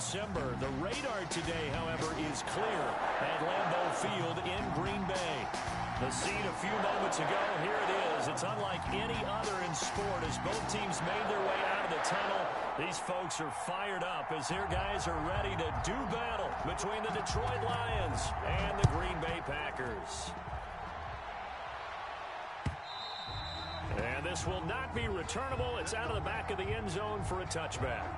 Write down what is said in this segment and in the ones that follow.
December. The radar today, however, is clear at Lambeau Field in Green Bay. The scene a few moments ago, here it is. It's unlike any other in sport as both teams made their way out of the tunnel. These folks are fired up as their guys are ready to do battle between the Detroit Lions and the Green Bay Packers. And this will not be returnable. It's out of the back of the end zone for a touchback.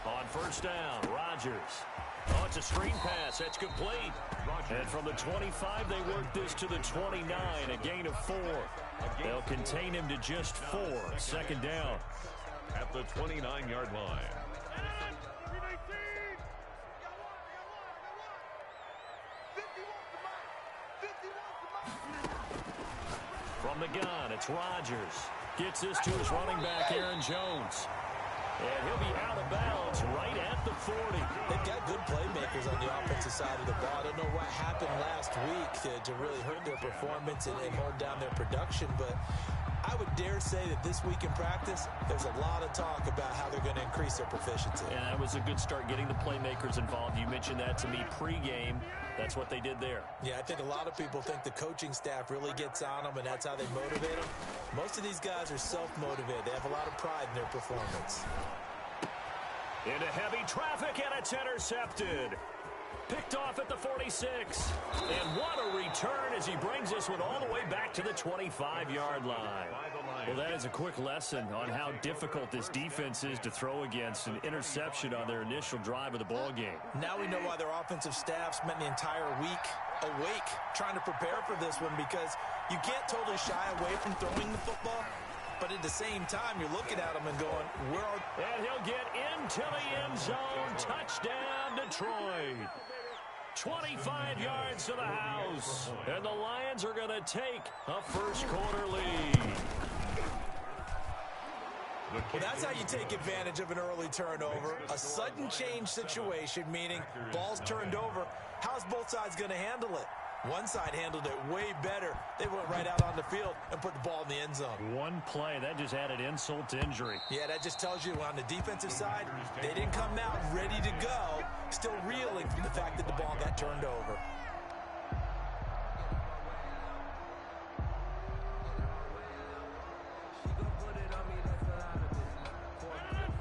On first down, Rodgers. Oh, it's a screen pass. That's complete. And from the 25, they work this to the 29, a gain of 4. They'll contain him to just 4. Second down. At the 29-yard line. From the gun, it's Rodgers. Gets this to his running back, Aaron Jones. And he'll be out of bounds right at the 40. They've got good playmakers on the offensive side of the ball. I don't know what happened last week to really hurt their performance and hold down their production, but I would dare say that this week in practice, there's a lot of talk about how they're going to increase their proficiency. And that was a good start getting the playmakers involved. You mentioned that to me pregame. That's what they did there. Yeah, I think a lot of people think the coaching staff really gets on them, and that's how they motivate them. Most of these guys are self-motivated. They have a lot of pride in their performance. Into heavy traffic, and it's intercepted. Picked off at the 46. And what a return as he brings this one all the way back to the 25-yard line. Well, that is a quick lesson on how difficult this defense is to throw against. An interception on their initial drive of the ball game. Now we know why their offensive staff spent the entire week awake trying to prepare for this one, because you can't totally shy away from throwing the football. But at the same time, you're looking at him and going, where are... And he'll get into the end zone. Touchdown, Detroit. 25 yards to the house. And the Lions are going to take a first-quarter lead. Well, that's how you take advantage of an early turnover. A sudden change situation, meaning ball's turned over. How's both sides going to handle it? One side handled it way better. They went right out on the field and put the ball in the end zone. One play, that just added insult to injury. Yeah, that just tells you on the defensive side, they didn't come out ready to go, still reeling from the fact that the ball got turned over.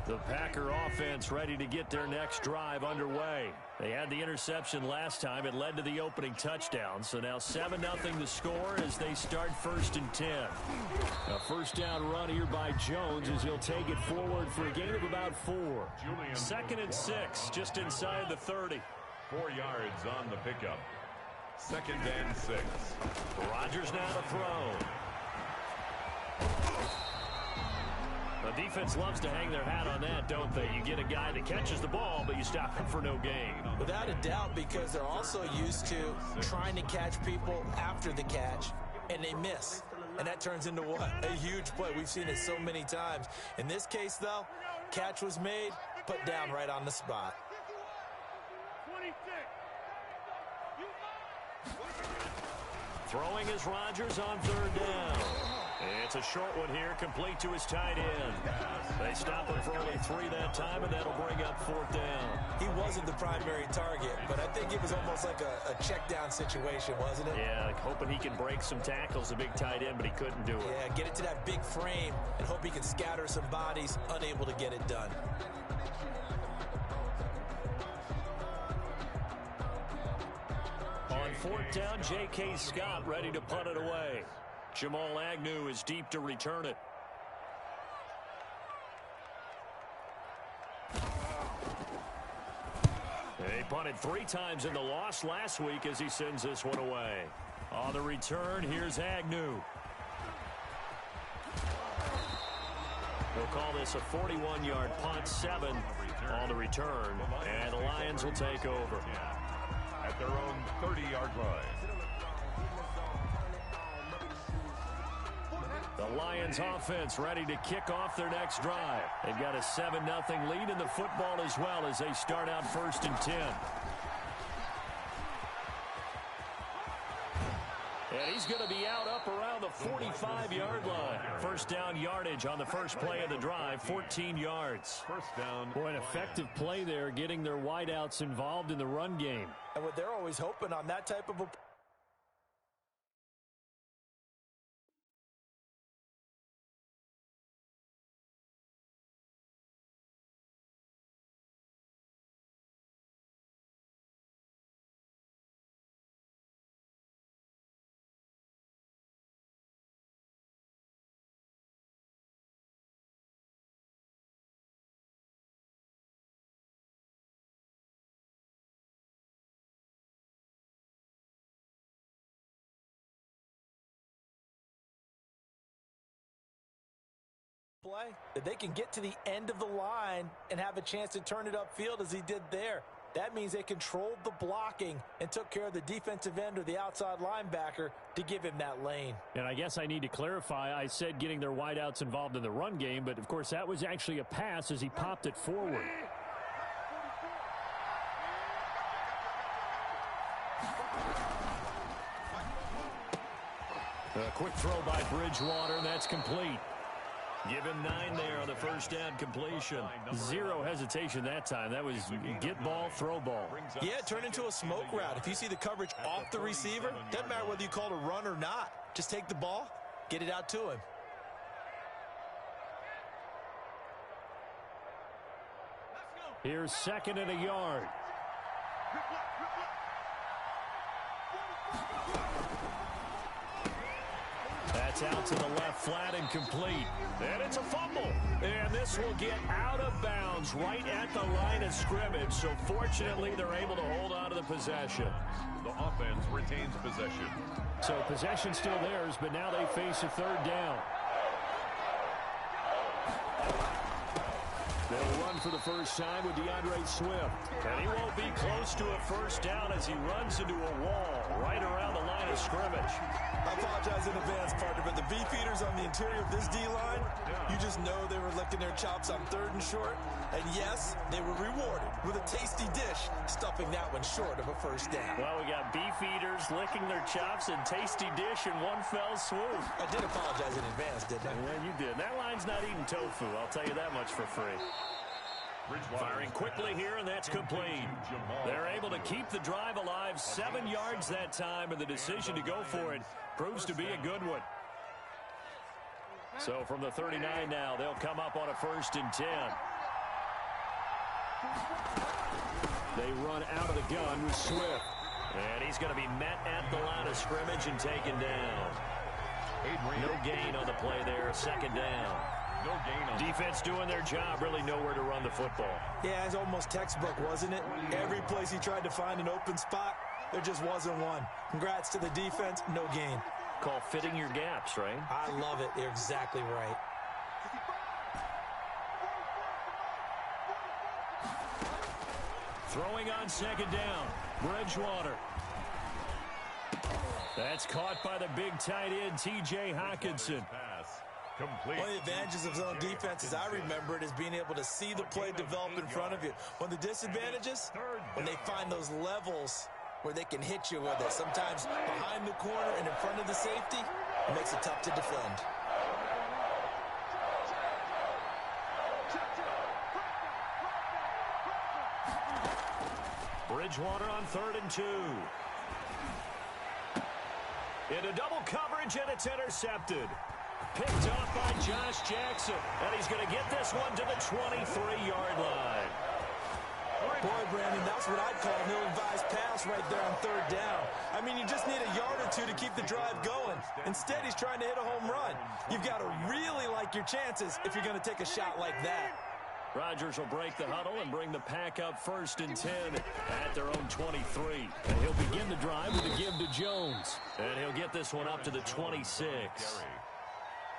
The Packer offense ready to get their next drive underway. They had the interception last time. It led to the opening touchdown. So now 7-0 to score as they start 1st and 10. A first down run here by Jones as he'll take it forward for a gain of about 4. 2nd and 6, just inside the 30. 4 yards on the pickup. 2nd and 6. Rodgers now to throw. The defense loves to hang their hat on that, don't they? You get a guy that catches the ball, but you stop him for no gain. Without a doubt, because they're also used to trying to catch people after the catch, and they miss. And that turns into what? A huge play. We've seen it so many times. In this case, though, catch was made, put down right on the spot. Throwing is Rodgers on 3rd down. It's a short one here, complete to his tight end. They stop him for only 3 that time, and that'll bring up 4th down. He wasn't the primary target, but I think it was almost like a check down situation, wasn't it? Yeah, like hoping he can break some tackles, a big tight end, but he couldn't do it. Yeah, get it to that big frame and hope he can scatter some bodies, unable to get it done. 4th down, J.K. Scott ready to punt it away. Jamal Agnew is deep to return it. They punted 3 times in the loss last week as he sends this one away. On the return, here's Agnew. They'll call this a 41-yard punt, 7 on the return, and the Lions will take over. At their own 30-yard line. The Lions offense ready to kick off their next drive. They've got a 7-0 lead in the football as well as they start out 1st and 10. And he's going to be out up around the 45-yard line. 1st down yardage on the first play of the drive, 14 yards. 1st down. Boy, an effective play there, getting their wideouts involved in the run game. And what they're always hoping on that type of a play, that they can get to the end of the line and have a chance to turn it upfield as he did there. That means they controlled the blocking and took care of the defensive end or the outside linebacker to give him that lane. And I guess I need to clarify, I said getting their wideouts involved in the run game, but of course that was actually a pass as he popped it forward. A quick throw by Bridgewater, and that's complete. Give him 9 there on the 1st down completion. 0 hesitation that time. That was get ball, throw ball. Yeah, it turned into a smoke route. If you see the coverage off the receiver, doesn't matter whether you call it a run or not. Just take the ball, get it out to him. Here's 2nd and a yard. That's out to the left flat and complete. And it's a fumble. And this will get out of bounds right at the line of scrimmage. So fortunately, they're able to hold on to the possession. The offense retains possession. So possession still theirs, but now they face a 3rd down. They'll run for the first time with DeAndre Swift. And he won't be close to a 1st down as he runs into a wall right around the line of scrimmage. I apologize in advance, partner, but the beefeaters on the interior of this D-line, you just know they were licking their chops on 3rd and short. And yes, they were rewarded with a tasty dish, stuffing that one short of a 1st down. Well, we got beefeaters licking their chops and tasty dish in one fell swoop. I did apologize in advance, didn't I? Yeah, you did. That line's not eating tofu, I'll tell you that much for free. Firing quickly here, and that's complete. They're able to keep the drive alive, 7 yards that time, and the decision to go for it proves to be a good one. So from the 39 now, they'll come up on a 1st and 10. They run out of the gun with Swift. And he's going to be met at the line of scrimmage and taken down. No gain on the play there, 2nd down. No gain on defense doing their job, really nowhere to run the football. Yeah, it's almost textbook, wasn't it? Every place he tried to find an open spot, there just wasn't one. Congrats to the defense, no gain. Call fitting your gaps, right? I love it. You're exactly right. Throwing on 2nd down, Bridgewater. That's caught by the big tight end, T.J. Hockenson. Complete. One of the advantages of zone defense, as I remember it, is being able to see the play develop in front of you. One of the disadvantages, when they find those levels where they can hit you with it. Sometimes behind the corner and in front of the safety, it makes it tough to defend. Bridgewater on 3rd and 2. Into double coverage, and it's intercepted. Picked off by Josh Jackson. And he's going to get this one to the 23-yard line. Boy, Brandon, that's what I'd call an ill-advised pass right there on third down. I mean, you just need a yard or two to keep the drive going. Instead, he's trying to hit a home run. You've got to really like your chances if you're going to take a shot like that. Rodgers will break the huddle and bring the pack up 1st and 10 at their own 23. And he'll begin the drive with a give to Jones. And he'll get this one up to the 26.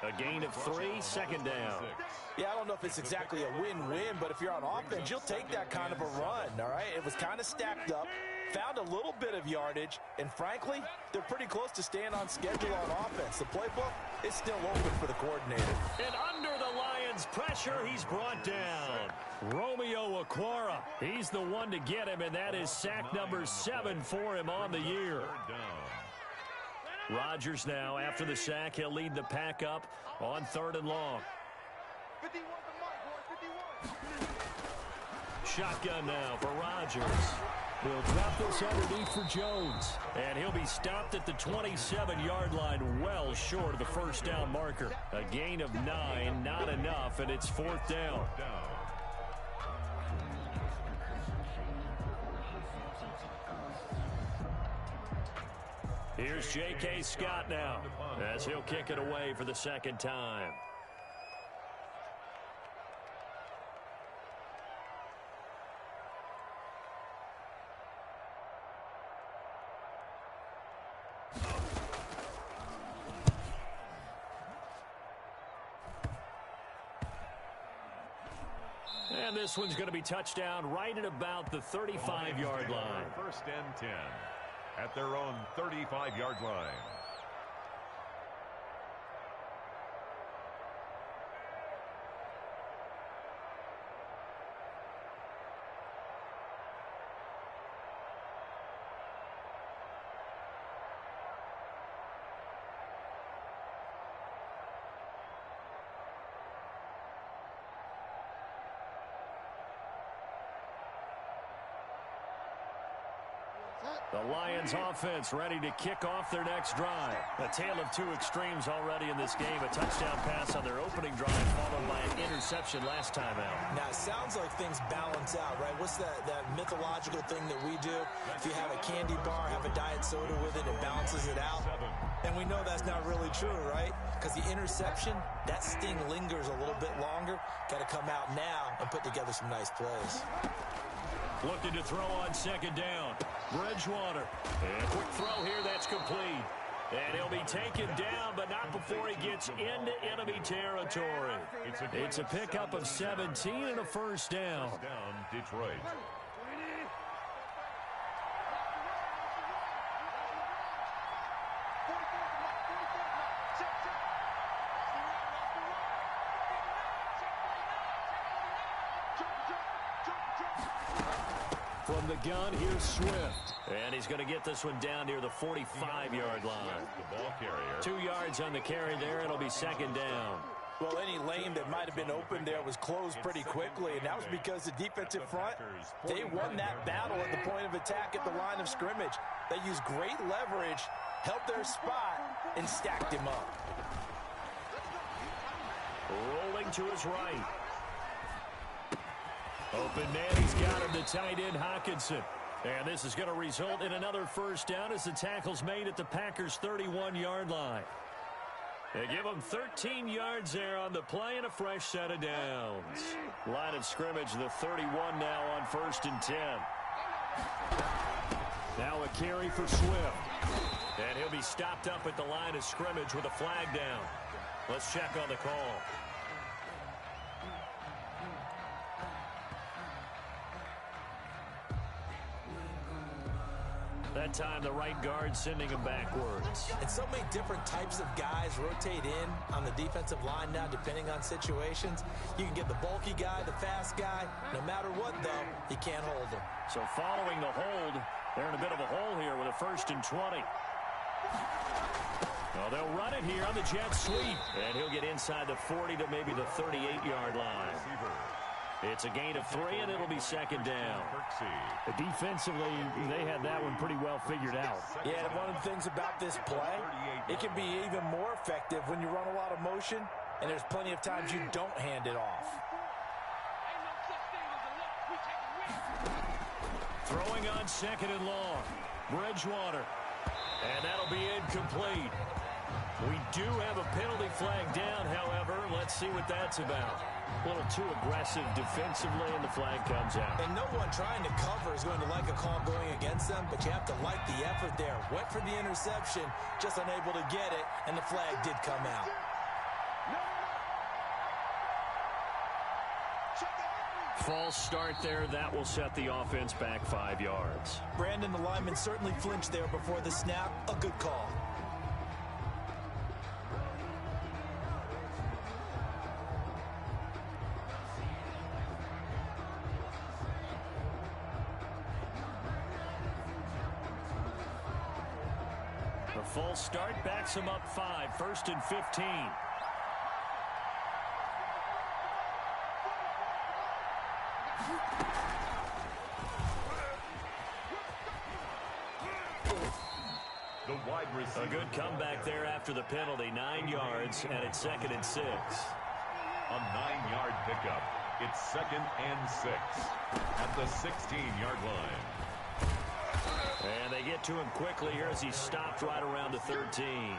A gain of 3, 2nd down. Yeah, I don't know if it's exactly a win-win, but if you're on offense, you'll take that kind of a run, all right? It was kind of stacked up, found a little bit of yardage, and frankly, they're pretty close to staying on schedule on offense. The playbook is still open for the coordinator. And under the Lions' pressure, he's brought down. Romeo Okwara, he's the one to get him, and that is sack number 7 for him on the year. Rodgers now, after the sack, he'll lead the pack up on 3rd and long. Shotgun now for Rodgers. He'll drop this underneath for Jones. And he'll be stopped at the 27-yard line, well short of the 1st down marker. A gain of 9, not enough, and it's 4th down. Here's J.K. Scott now, as he'll kick it away for the 2nd time. And this one's going to be touchdown right at about the 35-yard line. 1st and 10 at their own 35-yard line. The Lions offense ready to kick off their next drive. A tale of two extremes already in this game. A touchdown pass on their opening drive followed by an interception last time out. Now, it sounds like things balance out, right? What's that mythological thing that we do? If you have a candy bar, have a diet soda with it, it balances it out. And we know that's not really true, right? Because the interception, that sting lingers a little bit longer. Got to come out now and put together some nice plays. Looking to throw on 2nd down. Bridgewater. And a quick throw here, that's complete. And he'll be taken down, but not before he gets into enemy territory. It's a pickup of 17 and a 1st down. Detroit. From the gun, here's Swift. And he's going to get this one down near the 45-yard line. The ball carrier. 2 yards on the carry there. It'll be 2nd down. Well, any lane that might have been open there was closed pretty quickly, and that was because the defensive front, they won that battle at the point of attack at the line of scrimmage. They used great leverage, held their spot, and stacked him up. Rolling to his right. Open man, he's got him, the tight end Hockenson. And this is going to result in another 1st down as the tackle's made at the Packers' 31-yard line. They give them 13 yards there on the play and a fresh set of downs. Line of scrimmage, the 31 now on 1st and 10. Now a carry for Swift. And he'll be stopped up at the line of scrimmage with a flag down. Let's check on the call. That time, the right guard sending him backwards. And so many different types of guys rotate in on the defensive line now, depending on situations. You can get the bulky guy, the fast guy. No matter what, though, you can't hold him. So following the hold, they're in a bit of a hole here with a 1st and 20. Well, they'll run it here on the jet sweep. And he'll get inside the 40 to maybe the 38-yard line. It's a gain of 3, and it'll be 2nd down. Defensively, they had that one pretty well figured out. Yeah, and one of the things about this play, it can be even more effective when you run a lot of motion, and there's plenty of times you don't hand it off. Throwing on second and long. Bridgewater. And that'll be incomplete. We do have a penalty flag down, however. Let's see what that's about. A little too aggressive defensively, and the flag comes out. And no one trying to cover is going to like a call going against them, but you have to like the effort there. Went for the interception, just unable to get it, and the flag did come out. False start there. That will set the offense back 5 yards. Brandon, the lineman, certainly flinched there before the snap. A good call. The false start backs him up 5. 1st and 15. The wide receiver. A good comeback there after the penalty. 9 yards, and it's 2nd and 6. A 9-yard pickup. It's 2nd and 6 at the 16-yard line. And they get to him quickly here as he stopped right around the 13.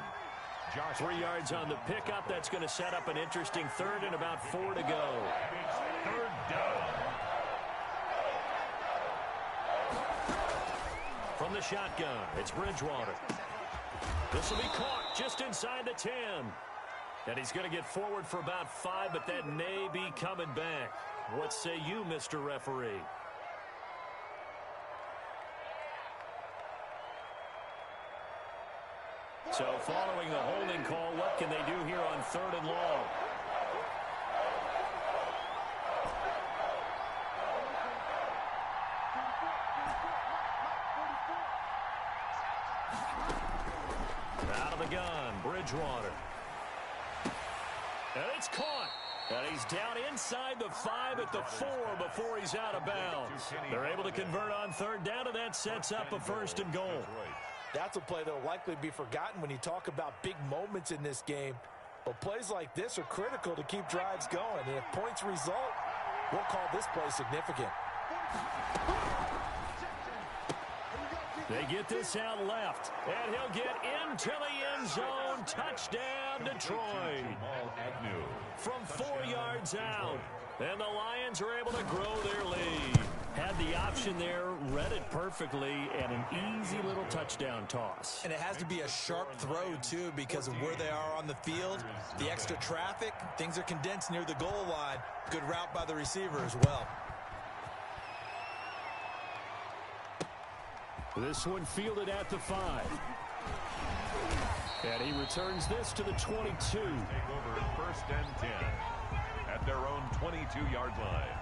3 yards on the pickup. That's going to set up an interesting 3rd and about 4 to go. 3rd down. From the shotgun, it's Bridgewater. This will be caught just inside the 10. And he's going to get forward for about 5, but that may be coming back. What say you, Mr. Referee? So following the holding call, what can they do here on 3rd and long? Out of the gun, Bridgewater. And it's caught. And he's down inside the 5 at the 4 before he's out of bounds. They're able to convert on 3rd down, and that sets up a 1st and goal. That's a play that will likely be forgotten when you talk about big moments in this game. But plays like this are critical to keep drives going. And if points result, we'll call this play significant. They get this out left, and he'll get into the end zone. Touchdown, Detroit. From 4 yards out, and the Lions are able to grow their lead. Had the option there, read it perfectly, and an easy little touchdown toss. And it has to be a sharp throw, too, because of where they are on the field. The extra traffic, things are condensed near the goal line. Good route by the receiver as well. This one fielded at the 5. And he returns this to the 22. Take over at 1st and 10 at their own 22-yard line.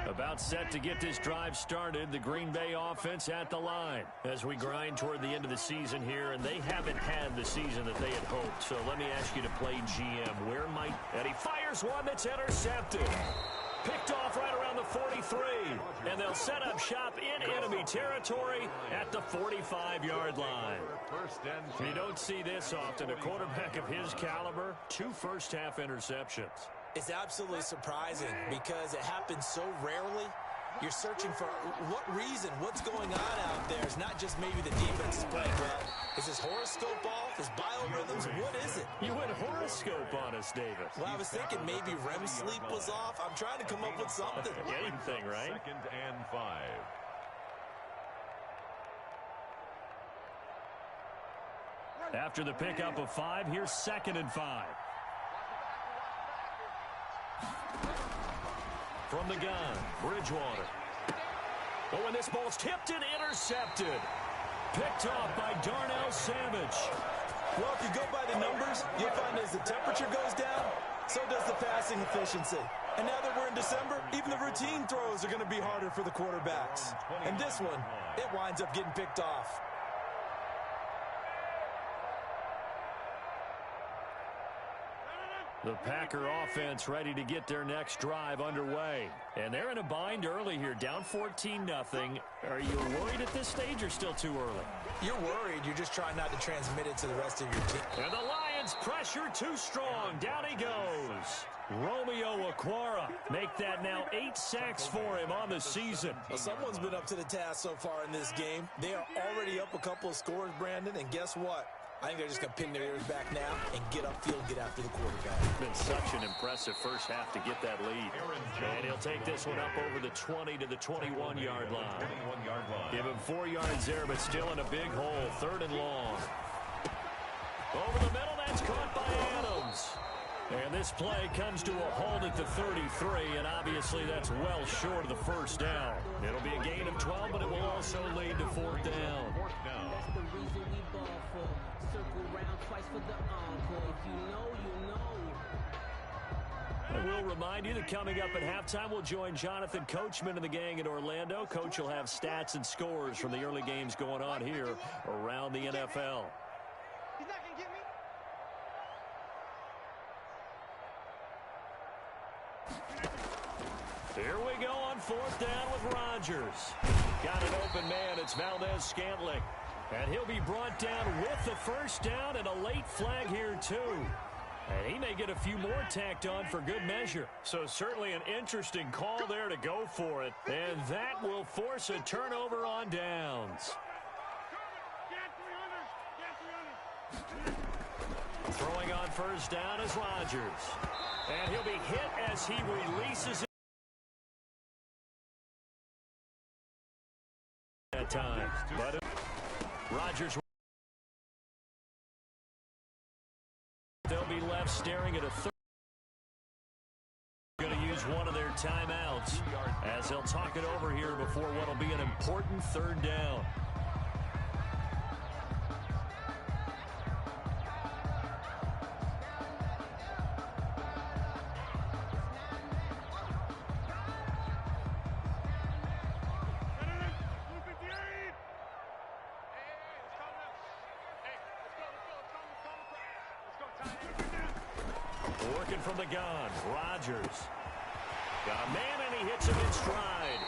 About set to get this drive started. The Green Bay offense at the line as we grind toward the end of the season here, and they haven't had the season that they had hoped. So let me ask you to play GM. Where might... And he fires one that's intercepted. Picked off right around the 43. And they'll set up shop in enemy territory at the 45-yard line. You don't see this often. A quarterback of his caliber, 2 first-half interceptions. It's absolutely surprising because it happens so rarely. You're searching for what reason, what's going on out there. It's not just maybe the defense is playing well. Is his horoscope off? His biorhythms? What is it? You went horoscope on us, David. Well, I was thinking maybe REM sleep was off. I'm trying to come up with something. Anything, right? 2nd and 5. After the pickup of 5, here's 2nd and 5. From the gun, Bridgewater. Oh, and this ball's tipped and intercepted. Picked off by Darnell Savage. Well, if you go by the numbers, you'll find as the temperature goes down, so does the passing efficiency. And now that we're in December, even the routine throws are going to be harder for the quarterbacks. And this one, it winds up getting picked off. The Packer offense ready to get their next drive underway. And they're in a bind early here, down 14-0. Are you worried at this stage or still too early? You're worried. You're just trying not to transmit it to the rest of your team. And the Lions pressure too strong. Down he goes. Romeo Okwara make that now 8 sacks for him on the season. Well, someone's been up to the task so far in this game. They are already up a couple of scores, Brandon, and guess what? I think they're just going to pin their ears back now and get upfield, get after the quarterback. It's been such an impressive first half to get that lead. And he'll take this one up over the 20 to the 21-yard line. Give him 4 yards there, but still in a big hole. 3rd and long. Over the middle, that's caught by Adams. And this play comes to a halt at the 33, and obviously that's well short of the first down. It'll be a gain of 12, but it will also lead to 4th down. That's the reason we ball for. Circle round twice for the encore. If you know, you know. And we'll remind you that coming up at halftime, we'll join Jonathan Coachman and the gang in Orlando. Coach will have stats and scores from the early games going on here around the NFL. He's not going to get me. Here we go on 4th down with Rodgers. Got an open man. It's Valdez-Scantling. And he'll be brought down with the first down and a late flag here, too. And he may get a few more tacked on for good measure. So certainly an interesting call there to go for it. And that will force a turnover on downs. Throwing on first down is Rodgers. And he'll be hit as he releases it. At times. But Rodgers. They'll be left staring at a third. Going to use one of their timeouts as they'll talk it over here before what will be an important 3rd down. Working from the gun, Rodgers. Got a man, and he hits him in stride.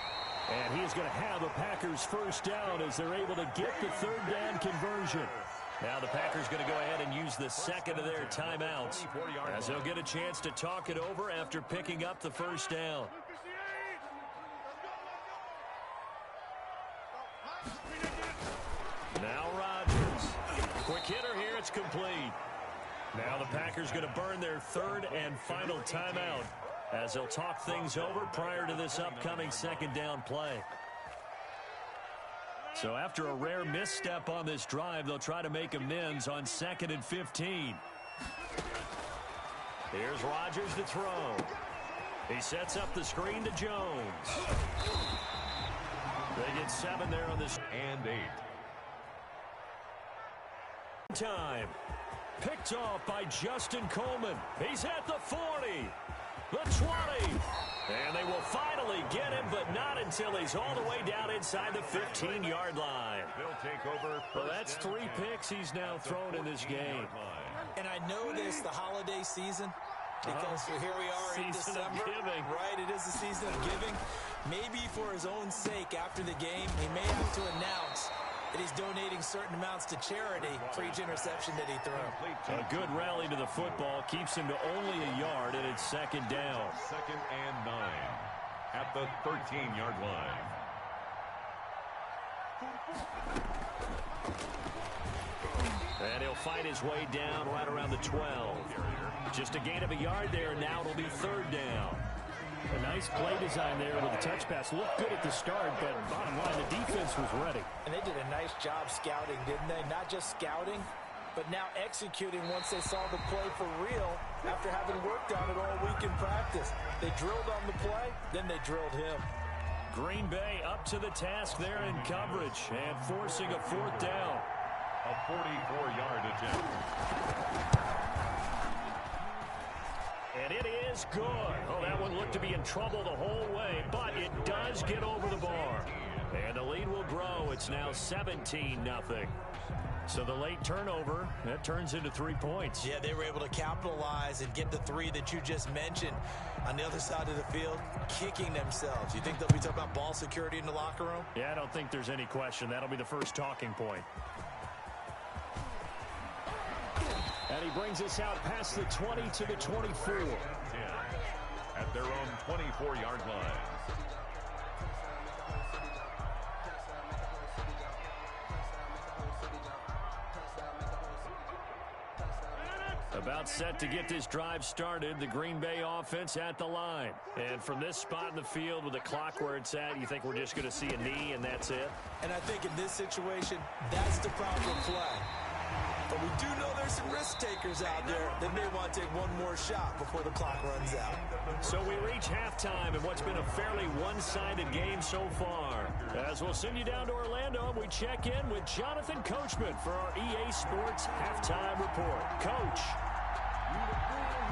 And he's going to have a Packers first down as they're able to get the 3rd down conversion. Now the Packers going to go ahead and use the second of their timeouts as they'll get a chance to talk it over after picking up the first down. Now Rodgers. Quick hitter here, it's complete. Now the Packers going to burn their 3rd and final timeout as they'll talk things over prior to this upcoming 2nd down play. So after a rare misstep on this drive, they'll try to make amends on 2nd and 15. Here's Rodgers to throw. He sets up the screen to Jones. They get 7 there on this. And 8. Time. Picked off by Justin Coleman. He's at the 40, the 20, and they will finally get him, but not until he's all the way down inside the 15-yard line. They'll take over. Well, that's 3 picks he's now thrown in this game. And I know this, the holiday season, because here we are in Season December. of giving. Right, it is the season of giving. Maybe for his own sake after the game, he may have to announce that he's donating certain amounts to charity for each interception that he threw. A good rally to the football keeps him to only a yard, and it's 2nd down. 2nd and 9 at the 13-yard line. And he'll fight his way down right around the 12. Just a gain of a yard there, and now it'll be 3rd down. A nice play design there with the touch pass. Looked good at the start, but bottom line, the defense was ready. And they did a nice job scouting, didn't they? Not just scouting, but now executing once they saw the play for real after having worked on it all week in practice. They drilled on the play, then they drilled him. Green Bay up to the task there in coverage and forcing a 4th down. A 44-yard attempt. And it is good. Oh, that one looked to be in trouble the whole way, but it does get over the bar. And the lead will grow. It's now 17-0. So the late turnover, that turns into 3 points. Yeah, they were able to capitalize and get the three that you just mentioned. On the other side of the field, kicking themselves. You think they'll be talking about ball security in the locker room? Yeah, I don't think there's any question. That'll be the first talking point. And he brings us out past the 20 to the 24. 10 at their own 24-yard line. About set to get this drive started, the Green Bay offense at the line. And from this spot in the field with the clock where it's at, you think we're just going to see a knee and that's it? And I think in this situation, that's the proper play. But we do know there's some risk takers out there that may want to take one more shot before the clock runs out. So we reach halftime in what's been a fairly one-sided game so far. As we'll send you down to Orlando, we check in with Jonathan Coachman for our EA Sports Halftime Report. Coach.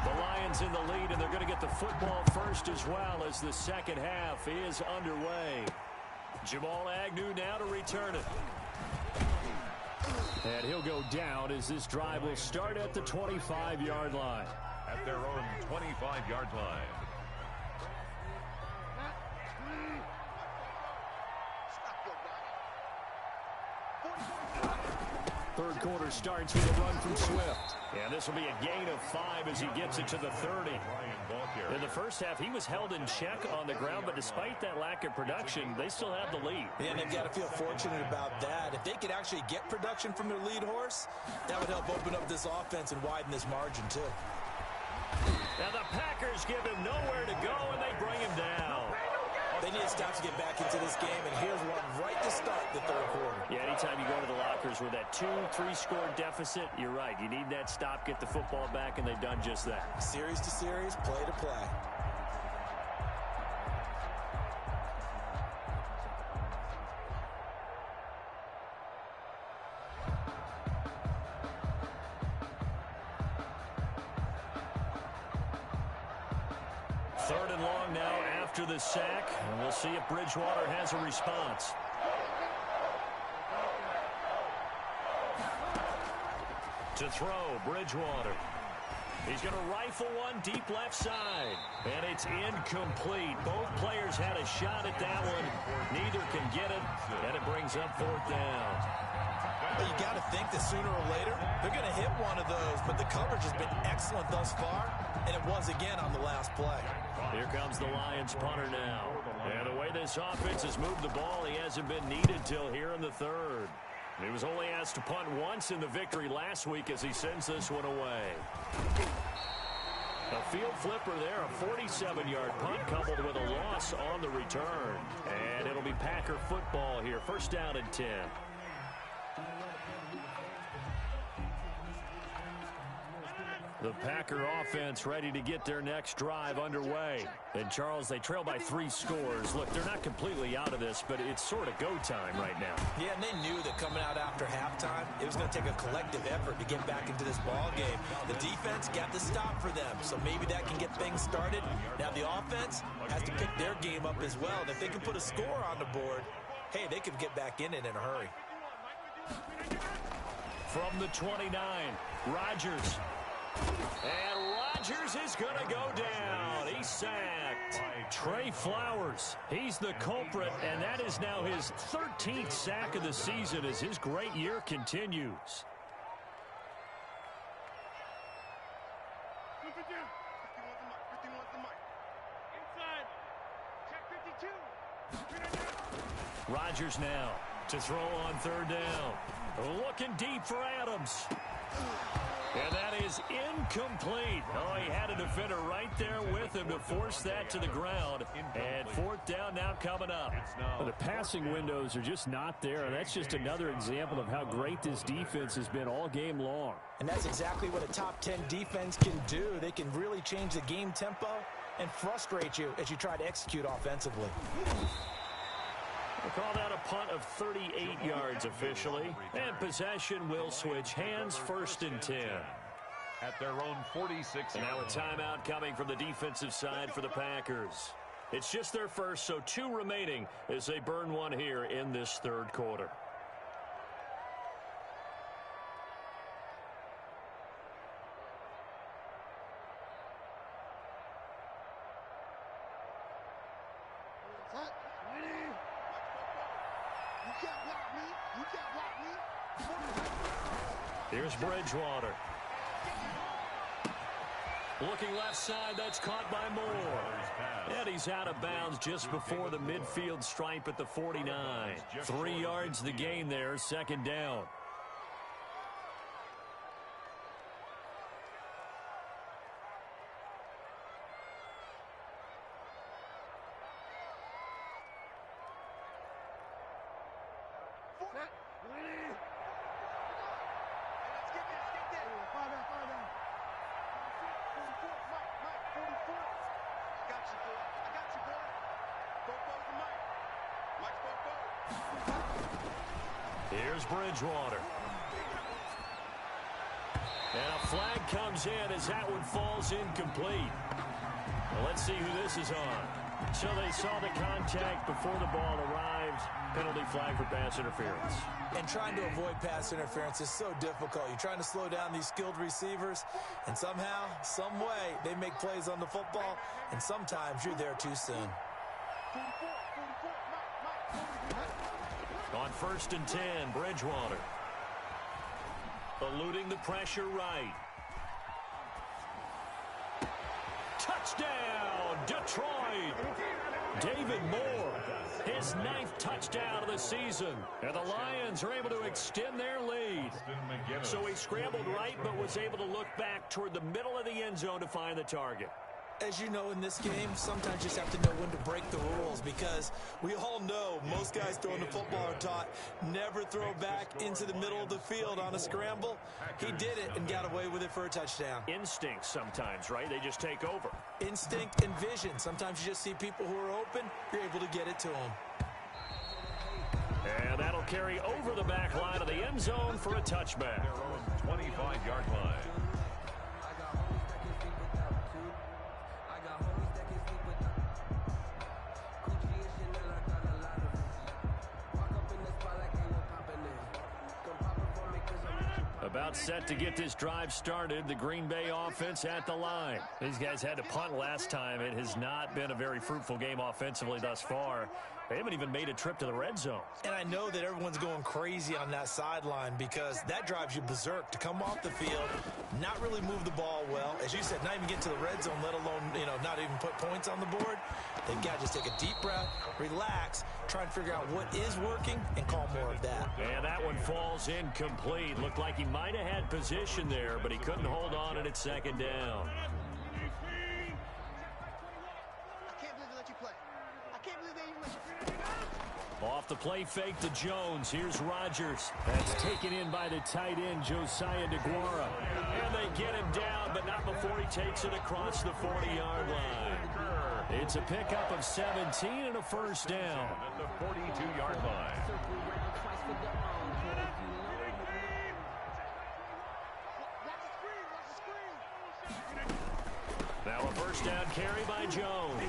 The Lions in the lead, and they're going to get the football first as well as the second half is underway. Jamal Agnew now to return it. And he'll go down as this drive will start at the 25-yard line. At their own 25-yard line. Third quarter starts with a run from Swift. And this will be a gain of 5 as he gets it to the 30. In the first half, he was held in check on the ground, but despite that lack of production, they still have the lead. Yeah, and they've got to feel fortunate about that. If they could actually get production from their lead horse, that would help open up this offense and widen this margin, too. Now the Packers give him nowhere to go, and they bring him down. They need a stop to get back into this game, and here's one right to start the third quarter. Yeah, anytime you go to the lockers with that 2-3 score deficit, you're right. You need that stop, get the football back, and they've done just that. Series to series, play to play. Third and long now after the sack, and we'll see if Bridgewater has a response. To throw, Bridgewater. He's going to rifle one deep left side, and it's incomplete. Both players had a shot at that one. Neither can get it, and it brings up fourth down. Well, you got to think that sooner or later, they're going to hit one of those, but the coverage has been excellent thus far, and it was again on the last play. Here comes the Lions punter now. And the way this offense has moved the ball, he hasn't been needed till here in the third. He was only asked to punt once in the victory last week as he sends this one away. A field flipper there, a 47-yard punt coupled with a loss on the return. And it'll be Packer football here, first down and 10. The Packer offense ready to get their next drive underway. And, Charles, they trail by 3 scores. Look, they're not completely out of this, but it's sort of go time right now. Yeah, and they knew that coming out after halftime, it was going to take a collective effort to get back into this ball game. The defense got the stop for them, so maybe that can get things started. Now the offense has to pick their game up as well. And if they can put a score on the board, hey, they could get back in it in a hurry. From the 29, Rodgers. And Rodgers is going to go down. He's sacked. Trey Flowers, he's the culprit, and that is now his 13th sack of the season as his great year continues. Rodgers now to throw on third down. Looking deep for Adams. And that is incomplete. Oh, he had a defender right there with him to force that to the ground. And fourth down now coming up. Well, the passing windows are just not there. And that's just another example of how great this defense has been all game long. And that's exactly what a top 10 defense can do. They can really change the game tempo and frustrate you as you try to execute offensively. We'll call that a punt of 38 yards officially. And possession will switch hands, first and 10. At their own 46. And now a timeout coming from the defensive side for the Packers. It's just their first, so 2 remaining as they burn one here in this third quarter. Here's Bridgewater. Looking left side, that's caught by Moore. And he's out of bounds just before the midfield stripe at the 49. 3 yards the gain there, second down. Here's Bridgewater. And a flag comes in as that one falls incomplete. Well, let's see who this is on. So they saw the contact before the ball arrived. Penalty flag for pass interference. And trying to avoid pass interference is so difficult. You're trying to slow down these skilled receivers, and somehow, some way, they make plays on the football, and sometimes you're there too soon. On 1st and 10, Bridgewater. Eluding the pressure right. Touchdown, Detroit! David Moore, his 9th touchdown of the season. And the Lions are able to extend their lead. So he scrambled right, but was able to look back toward the middle of the end zone to find the target. As you know, in this game, sometimes you just have to know when to break the rules, because we all know most guys throwing the football are taught never throw back into the middle of the field on a scramble. He did it and got away with it for a touchdown. Instinct sometimes, right? They just take over. Instinct and vision. Sometimes you just see people who are open, you're able to get it to them. And that'll carry over the back line of the end zone for a touchback. 25-yard line. About set to get this drive started, the Green Bay offense at the line. These guys had to punt last time. It has not been a very fruitful game offensively thus far. They haven't even made a trip to the red zone. And I know that everyone's going crazy on that sideline, because that drives you berserk to come off the field, not really move the ball well. As you said, not even get to the red zone, let alone, not even put points on the board. They've got to just take a deep breath, relax, try and figure out what is working, and call more of that. And that one falls incomplete. Looked like he might have had position there, but he couldn't hold on, and it's second down. Off the play fake to Jones. Here's Rodgers. That's taken in by the tight end, Josiah DeGuara. And they get him down, but not before he takes it across the 40-yard line. It's a pickup of 17 and a first down. At the 42-yard line. Now a first down carry by Jones.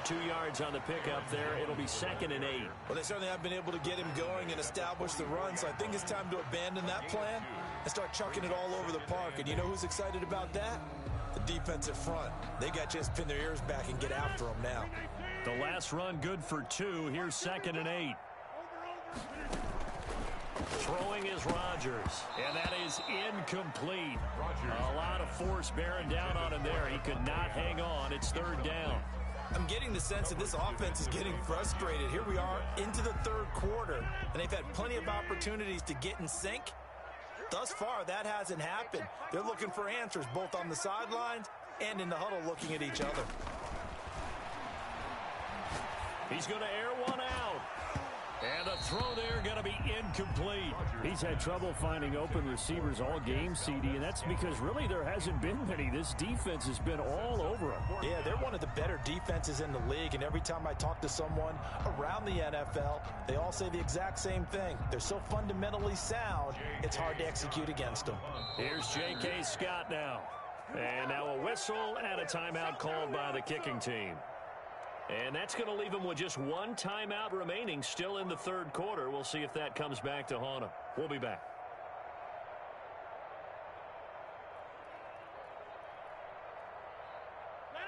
2 yards on the pickup there. It'll be 2nd and 8. Well, they certainly have been able to get him going and establish the run, so I think it's time to abandon that plan and start chucking it all over the park. And you know who's excited about that? The defensive front. They got to just pin their ears back and get after him now. The last run good for 2. Here's 2nd and 8. Throwing is Rodgers, and that is incomplete. A lot of force bearing down on him there. He could not hang on. It's 3rd down. I'm getting the sense that this offense is getting frustrated. Here we are into the 3rd quarter, and they've had plenty of opportunities to get in sync. Thus far, that hasn't happened. They're looking for answers both on the sidelines and in the huddle looking at each other. He's going to air one out. And the throw there going to be incomplete. He's had trouble finding open receivers all game, CD, and that's because really there hasn't been many. This defense has been all over him. Yeah, they're one of the better defenses in the league, and every time I talk to someone around the NFL, they all say the exact same thing. They're so fundamentally sound, it's hard to execute against them. Here's J.K. Scott now. And now a whistle and a timeout called by the kicking team. And that's going to leave him with just one timeout remaining still in the 3rd quarter. We'll see if that comes back to haunt him. We'll be back.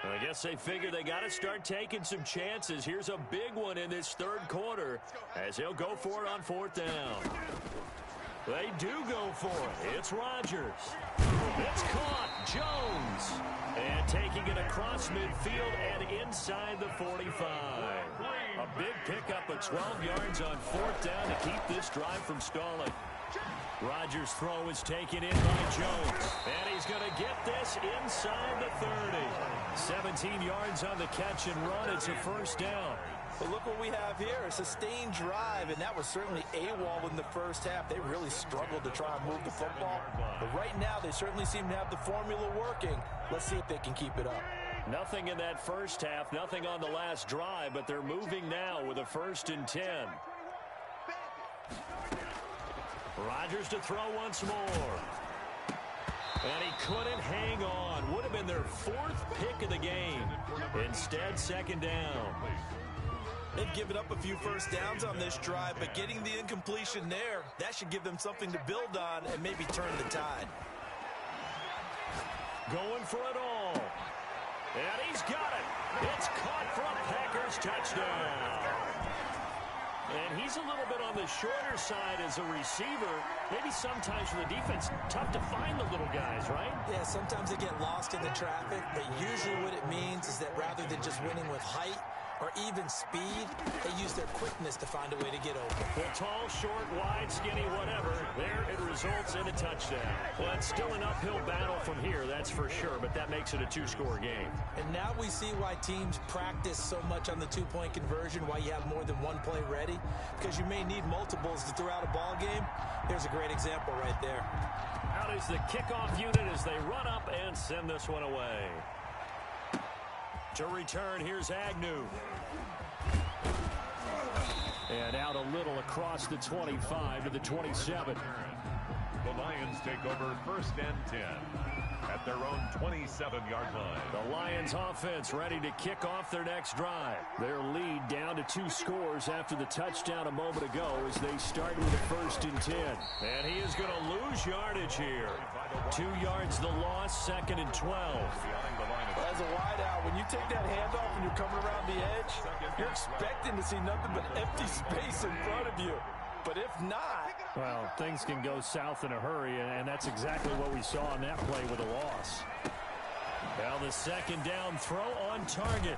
I guess they figure they got to start taking some chances. Here's a big one in this third quarter as they'll go for it on fourth down. They do go for it. It's Rodgers. It's caught. Jones. And taking it across midfield and inside the 45. A big pickup of 12 yards on fourth down to keep this drive from stalling. Rodgers' throw is taken in by Jones. And he's going to get this inside the 30. 17 yards on the catch and run. It's a first down. But look what we have here, a sustained drive, and that was certainly AWOL in the first half. They really struggled to try and move the football. But right now, they certainly seem to have the formula working. Let's see if they can keep it up. Nothing in that first half, nothing on the last drive, but they're moving now with a 1st and 10. Rodgers to throw once more. And he couldn't hang on. Would have been their 4th pick of the game. Instead, 2nd down. They've given up a few first downs on this drive, but getting the incompletion there, that should give them something to build on and maybe turn the tide. Going for it all. And he's got it. It's caught for a Packers touchdown. And he's a little bit on the shorter side as a receiver. Maybe sometimes for the defense, tough to find the little guys, right? Yeah, sometimes they get lost in the traffic, but usually what it means is that rather than just winning with height or even speed, they use their quickness to find a way to get open. Well, tall, short, wide, skinny, whatever, there it results in a touchdown. Well, it's still an uphill battle from here, that's for sure, but that makes it a 2-score game. And now we see why teams practice so much on the 2-point conversion, why you have more than one play ready, because you may need multiples to throw out a ball game. Here's a great example right there. Out is the kickoff unit as they run up and send this one away. To return, here's Agnew. And out a little across the 25 to the 27. The Lions take over 1st and 10 at their own 27-yard line. The Lions offense ready to kick off their next drive. Their lead down to 2 scores after the touchdown a moment ago as they start with a 1st and 10. And he is going to lose yardage here. 2 yards the loss, 2nd and 12. As a wideout, when you take that handoff and you're coming around the edge, you're expecting to see nothing but empty space in front of you. But if not... Well, things can go south in a hurry, and that's exactly what we saw on that play with a loss. Now the 2nd down throw on target.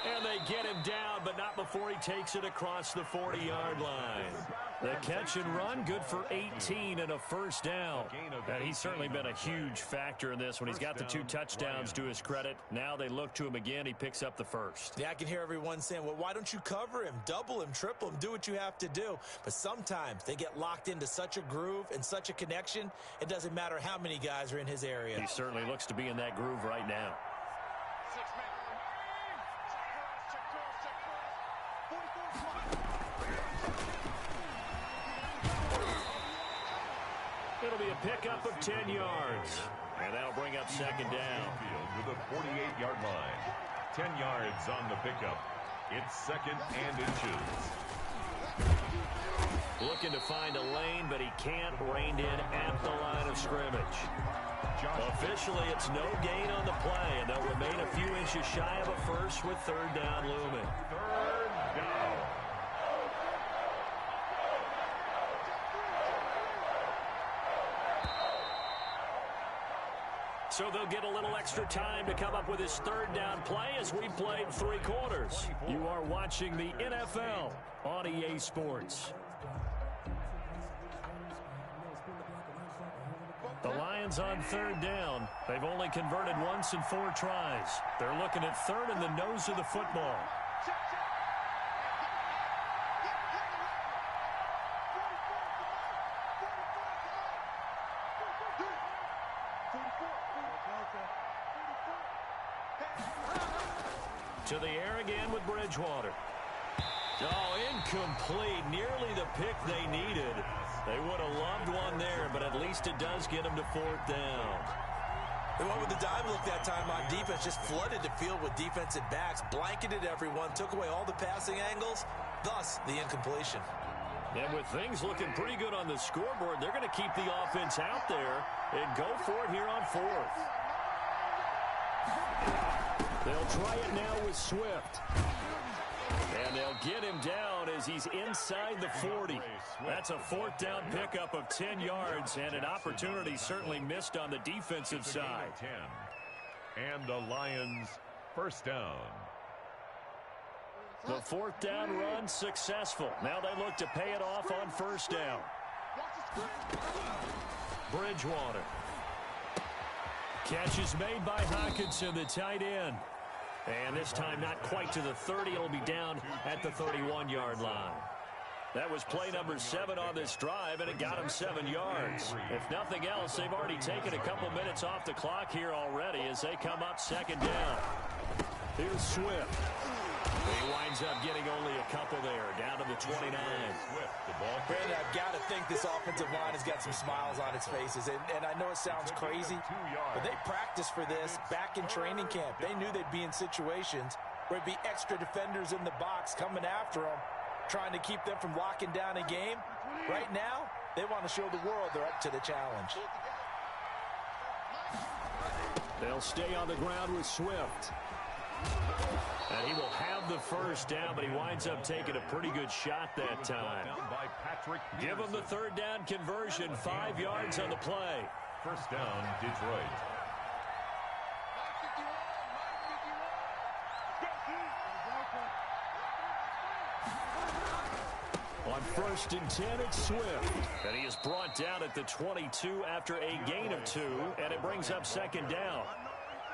And they get him down, but not before he takes it across the 40-yard line. The catch and run, good for 18 and a 1st down. And he's certainly been a huge factor in this when he's got the 2 touchdowns to his credit. Now they look to him again. He picks up the 1st. Yeah, I can hear everyone saying, well, why don't you cover him, double him, triple him, do what you have to do. But sometimes they get locked into such a groove and such a connection, it doesn't matter how many guys are in his area. He certainly looks to be in that groove right now. It'll be a pickup of 10 yards. And that'll bring up 2nd down. To the 48-yard line. 10 yards on the pickup. It's 2nd and inches. Looking to find a lane, but he can't. Reined in at the line of scrimmage. Officially, it's no gain on the play, and they'll remain a few inches shy of a 1st with 3rd down looming. 3rd down. So they'll get a little extra time to come up with his 3rd down play as we played 3 quarters. You are watching the NFL on EA Sports. The Lions on 3rd down. They've only converted once in 4 tries. They're looking at 3rd in the nose of the football. To the air again with Bridgewater. Oh, incomplete. Nearly the pick they needed. They would have loved one there, but at least it does get them to 4th down. They went with the dive look that time on defense, just flooded the field with defensive backs, blanketed everyone, took away all the passing angles, thus the incompletion. And with things looking pretty good on the scoreboard, they're going to keep the offense out there and go for it here on 4th. They'll try it now with Swift. And they'll get him down as he's inside the 40. That's a fourth down pickup of 10 yards and an opportunity certainly missed on the defensive side. And the Lions first down. The fourth down run successful. Now they look to pay it off on first down. Bridgewater. Catch is made by Hockenson, the tight end. And this time not quite to the 30. It'll be down at the 31-yard line. That was play number 7 on this drive, and it got him 7 yards. If nothing else, they've already taken a couple minutes off the clock here already as they come up second down. Here's Swift. He winds up getting only a couple there, down to the 29. Brandon, I've got to think this offensive line has got some smiles on its faces. And I know it sounds crazy, but they practiced for this back in training camp. They knew they'd be in situations where it'd be extra defenders in the box coming after them, trying to keep them from locking down a game. Right now, they want to show the world they're up to the challenge. They'll stay on the ground with Swift. And he will have the first down, but he winds up taking a pretty good shot that time. Give him the third down conversion, 5 yards on the play. First down, Detroit. On first and 10, it's Swift. And he is brought down at the 22 after a gain of 2, and it brings up second down.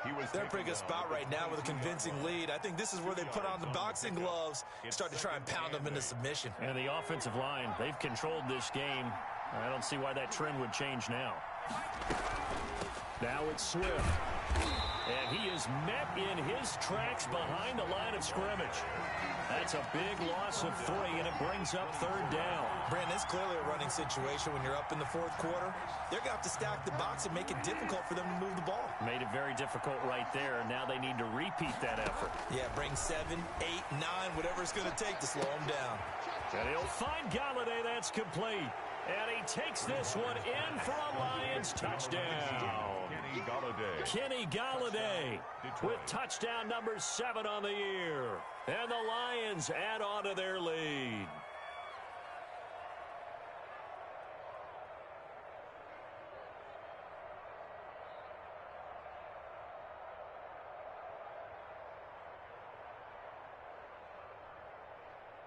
They're in a pretty good spot right now with a convincing lead. I think this is where they put on the boxing gloves and start to try and pound them into submission. And the offensive line, they've controlled this game. I don't see why that trend would change now. Now it's Swift. And he is met in his tracks behind the line of scrimmage. That's a big loss of 3, and it brings up third down. Brandon, it's clearly a running situation when you're up in the fourth quarter. They're going to have to stack the box and make it difficult for them to move the ball. Made it very difficult right there. Now they need to repeat that effort. Yeah, bring 7, 8, 9, whatever it's going to take to slow them down. And he'll find Galladay. That's complete. And he takes this one in for a Lions touchdown. Kenny Galladay with touchdown number 7 on the year. And the Lions add on to their lead.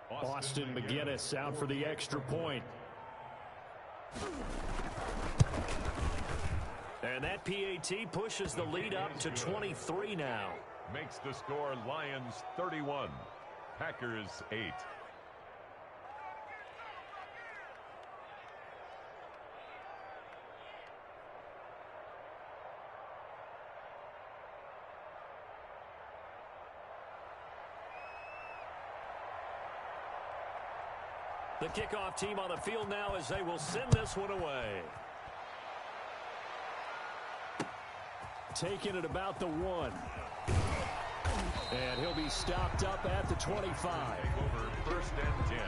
Boston McGinnis out for the extra point. And that PAT pushes the lead up to 23 now. Makes the score Lions 31, Packers 8. The kickoff team on the field now as they will send this one away. Taking it about the 1. And he'll be stopped up at the 25. Over first and 10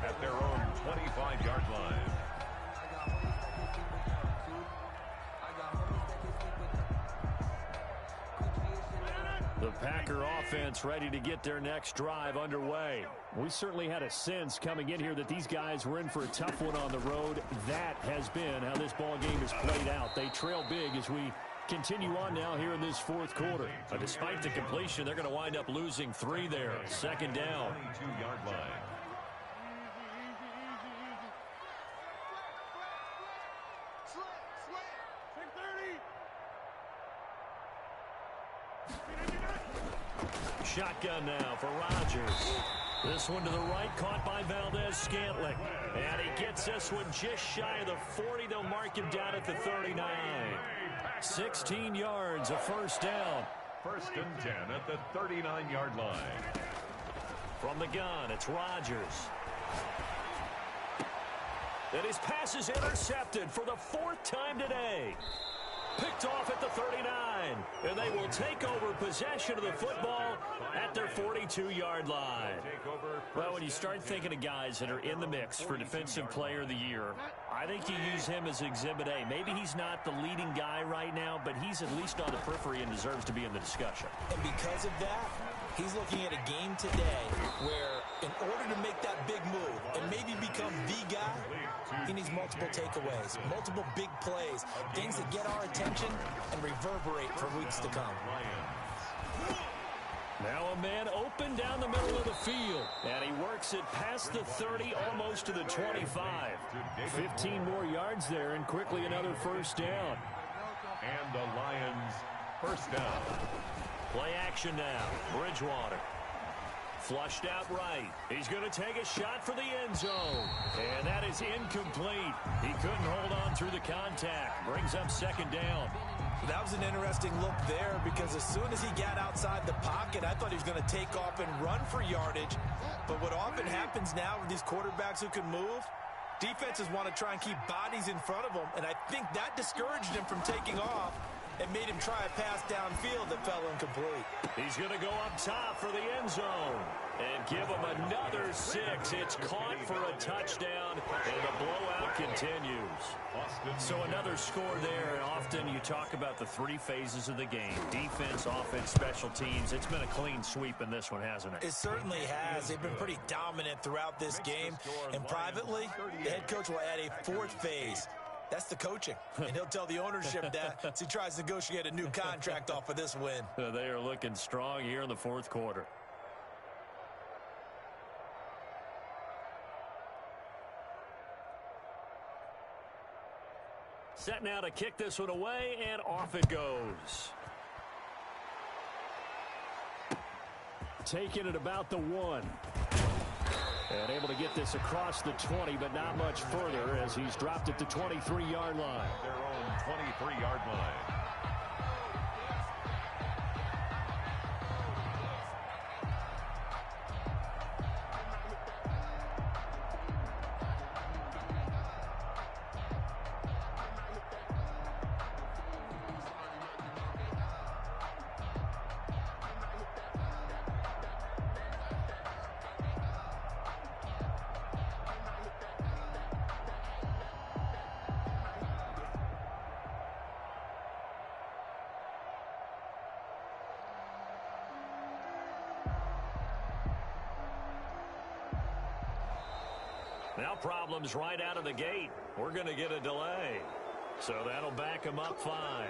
at their own 25-yard line. The Packer offense ready to get their next drive underway. We certainly had a sense coming in here that these guys were in for a tough one on the road. That has been how this ball game has played out. They trail big as we continue on now here in this fourth quarter. But despite the completion, they're going to wind up losing 3 there. Second down. 22-yard line. Shotgun now for Rodgers. This one to the right, caught by Valdez-Scantling. And he gets this one just shy of the 40. They'll mark him down at the 39. 16 yards, a first down. First and 10 at the 39-yard line. From the gun, it's Rodgers. And his pass is intercepted for the 4th time today. picked off at the 39. And they will take over possession of the football at their 42-yard line. Well, when you start thinking of guys that are in the mix for Defensive Player of the Year, I think you use him as Exhibit A. Maybe he's not the leading guy right now, but he's at least on the periphery and deserves to be in the discussion. And because of that, he's looking at a game today where in order to make that big move and maybe become the guy, he needs multiple takeaways, multiple big plays, things that get our attention and reverberate for weeks to come. Now a man open down the middle of the field, and he works it past the 30, almost to the 25. 15 more yards there, and quickly another first down. And the Lions first down. Play action now. Bridgewater. Flushed out right. He's going to take a shot for the end zone. And that is incomplete. He couldn't hold on through the contact. Brings up second down. That was an interesting look there because as soon as he got outside the pocket, I thought he was going to take off and run for yardage. But what often happens now with these quarterbacks who can move, defenses want to try and keep bodies in front of them. And I think that discouraged him from taking off and made him try a pass downfield that fell incomplete. He's going to go up top for the end zone and give him another 6. It's caught for a touchdown, and the blowout continues. So another score there, and often you talk about the 3 phases of the game: defense, offense, special teams. It's been a clean sweep in this one, hasn't it? It certainly has. They've been pretty dominant throughout this game, and privately, the head coach will add a 4th phase. That's the coaching, and he'll tell the ownership that as he tries to negotiate a new contract off of this win. They are looking strong here in the 4th quarter. Set now to kick this one away, and off it goes. Taking it about the 1. And able to get this across the 20, but not much further as he's dropped it to 23-yard line. Their own 23-yard line. Now problems right out of the gate. We're going to get a delay. So that'll back him up 5.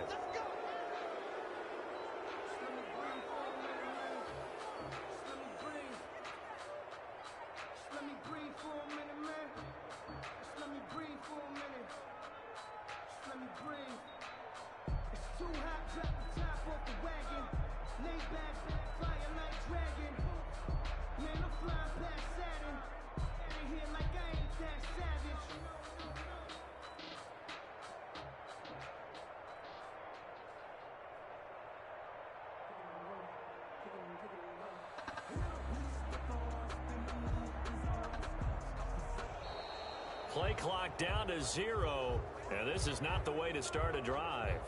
Play clock down to 0, and this is not the way to start a drive.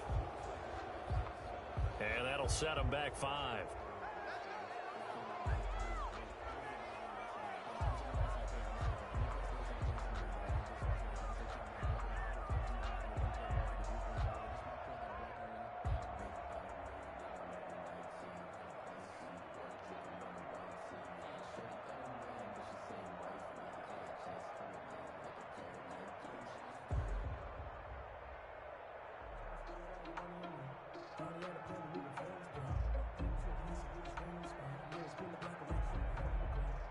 And that'll set them back 5.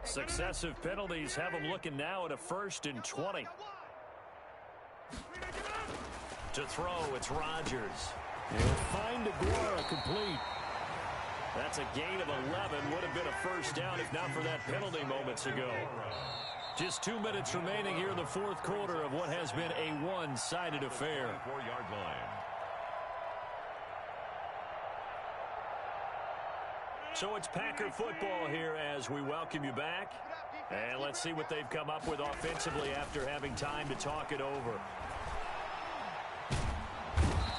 Successive penalties have them looking now at a 1st and 20. To throw, it's Rodgers. He'll find Aguara complete. That's a gain of 11. Would have been a first down if not for that penalty moments ago. Just 2 minutes remaining here in the 4th quarter of what has been a one-sided affair. 4-yard line. So it's Packer football here as we welcome you back. And let's see what they've come up with offensively after having time to talk it over.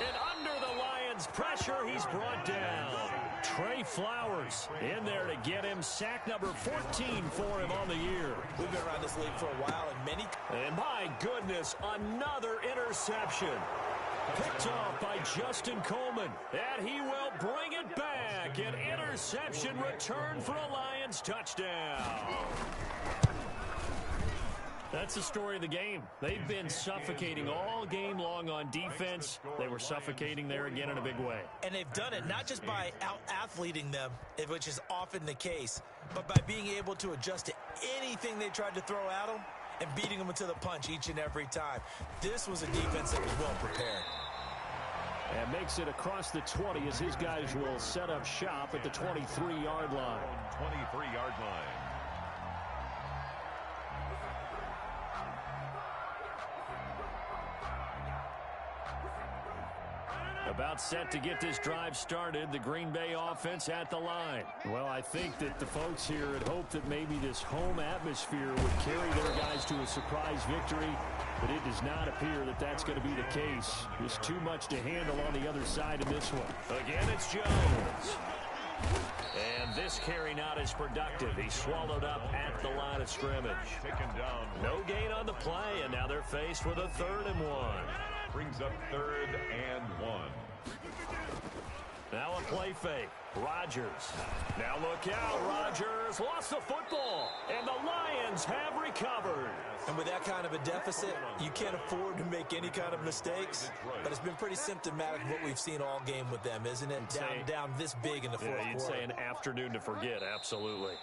And under the line. pressure. He's brought down. Trey Flowers in there to get him. Sack number 14 for him on the year. We've been around this league for a while, And my goodness, another interception. Picked off by Justin Coleman. And he will bring it back. An interception return for a Lions touchdown. That's the story of the game. They've been suffocating all game long on defense. They were suffocating there again in a big way. And they've done it not just by out-athleting them, which is often the case, but by being able to adjust to anything they tried to throw at them and beating them to the punch each and every time. This was a defense that was well prepared. And makes it across the 20 as his guys will set up shop at the 23-yard line. 23-yard line. About set to get this drive started, the Green Bay offense at the line. Well, I think that the folks here had hoped that maybe this home atmosphere would carry their guys to a surprise victory, but it does not appear that that's going to be the case. There's too much to handle on the other side of this one. Again, it's Jones. And this carry not as productive. He swallowed up at the line of scrimmage. Taken down. No gain on the play, and now they're faced with a 3rd and 1. Brings up 3rd and 1. Now a play fake. Rodgers. Now look out. Rodgers lost the football. And the Lions have recovered. And with that kind of a deficit, you can't afford to make any kind of mistakes. But it's been pretty symptomatic of what we've seen all game with them, isn't it? Down this big in the fourth quarter. You'd say an afternoon to forget. Absolutely.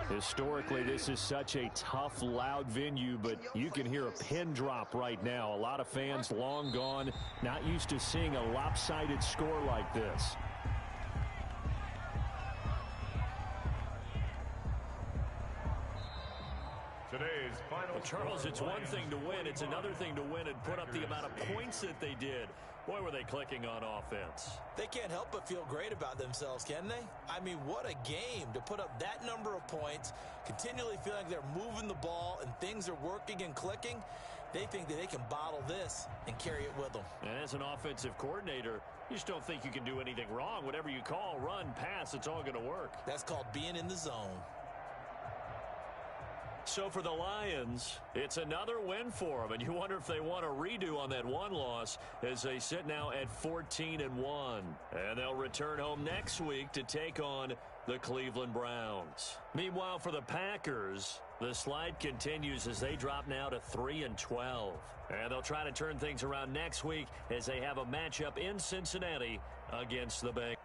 Historically, this is such a tough, loud venue, but you can hear a pin drop right now. A lot of fans long gone, not used to seeing a lopsided score like this. Today's final. Well, Charles, it's one thing to win. It's another thing to win and put up the amount of points that they did. Boy, were they clicking on offense. They can't help but feel great about themselves, can they? I mean, what a game to put up that number of points, continually feeling like they're moving the ball and things are working and clicking. They think that they can bottle this and carry it with them. And as an offensive coordinator, you just don't think you can do anything wrong. Whatever you call, run, pass, it's all going to work. That's called being in the zone. So for the Lions, it's another win for them, and you wonder if they want a redo on that one loss as they sit now at 14-1. And they'll return home next week to take on the Cleveland Browns. Meanwhile, for the Packers, the slide continues as they drop now to 3-12. And they'll try to turn things around next week as they have a matchup in Cincinnati against the Bengals.